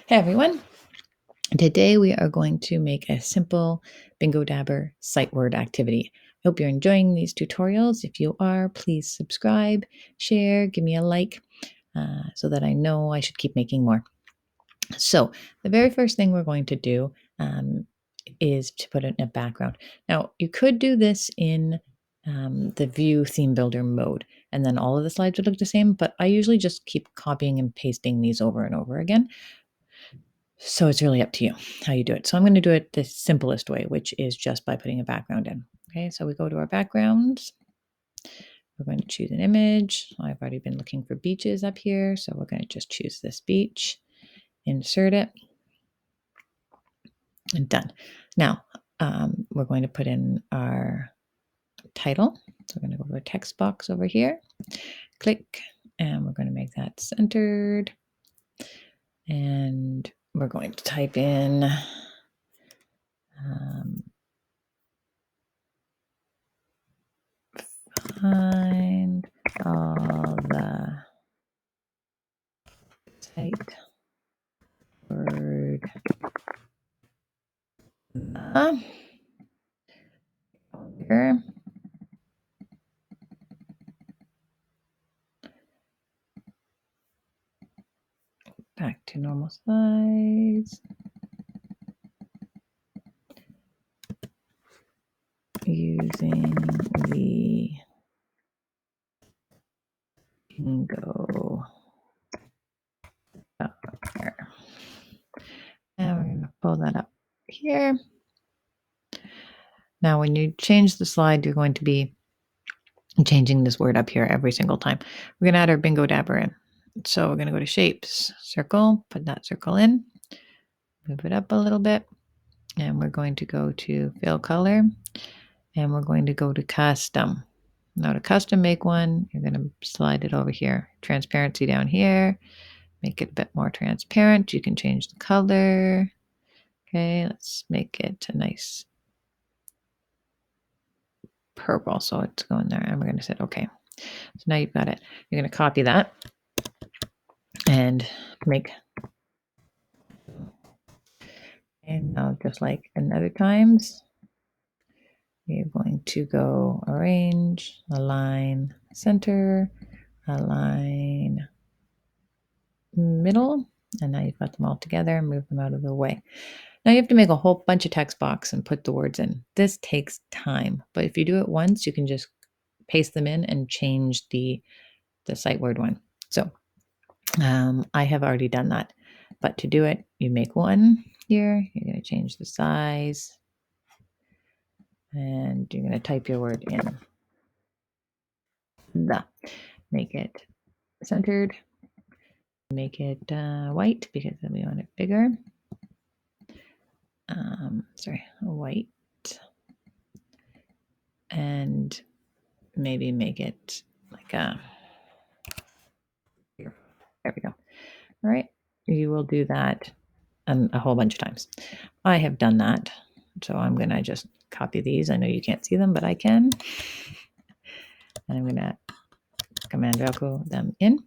Hey everyone, today we are going to make a simple bingo dabber sight word activity. I hope you're enjoying these tutorials. If you are, please subscribe, share, give me a like so that I know I should keep making more. So the very first thing we're going to do is to put it in a background. Now you could do this in the view theme builder mode and then all of the slides would look the same, but I usually just keep copying and pasting these over and over again. So it's really up to you how you do it. So I'm going to do it the simplest way, which is just by putting a background in. Okay, so we go to our backgrounds. We're going to choose an image. I've already been looking for beaches up here, so we're going to just choose this beach, insert it, and done. Now, we're going to put in our title. So we're going to go to our text box over here, click, and we're going to make that centered. And we're going to type in find all the sight word here. Back to normal size. Using the bingo. There. And we're going to pull that up here. Now, when you change the slide, you're going to be changing this word up here every single time. We're going to add our bingo dabber in. So we're going to go to shapes, circle, put that circle in, move it up a little bit, and we're going to go to fill color, and we're going to go to custom. Now to custom make one, you're going to slide it over here. Transparency down here, make it a bit more transparent. You can change the color. Okay, let's make it a nice purple. So it's going there, and we're going to say, okay. So now you've got it. You're going to copy that and make, and now just like in other times, you're going to go arrange, align, center, align, middle, and now you've got them all together and move them out of the way. Now you have to make a whole bunch of text box and put the words in. This takes time, but if you do it once, you can just paste them in and change the sight word one. So I have already done that, but to do it, you make one here. You're going to change the size, and you're going to type your word in. Make it centered. Make it white because then we want it bigger. White. And maybe make it like a, here. There we go. All right. You will do that a whole bunch of times. I have done that. So I'm going to just copy these. I know you can't see them, but I can. And I'm going to Command Velcro them in.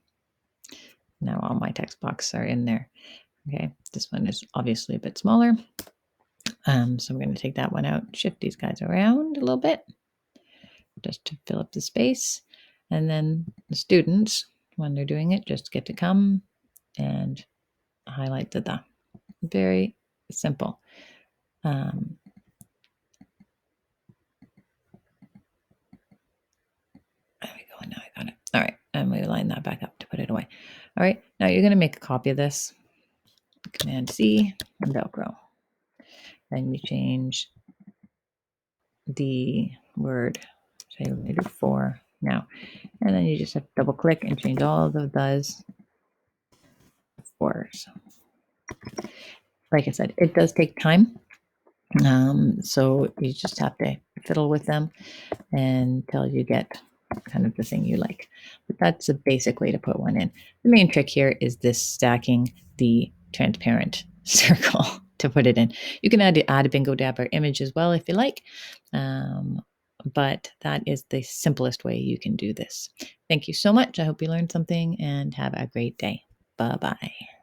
Now all my text boxes are in there. Okay. This one is obviously a bit smaller. So I'm going to take that one out, shift these guys around a little bit just to fill up the space. And then the students, when they're doing it, just get to come and highlight the. Very simple. There we go. Now I got it. All right. And we line that back up to put it away. All right. Now you're going to make a copy of this. Command C and Velcro. Then you change the word. Say we're going to do 4 now. And then you just have to double click and change all of the does 4s. Like I said, it does take time. So you just have to fiddle with them until you get kind of the thing you like. But that's a basic way to put one in. The main trick here is this stacking the transparent circle to put it in. You can add a bingo dabber image as well if you like. But that is the simplest way you can do this. Thank you so much. I hope you learned something and have a great day. Bye-bye.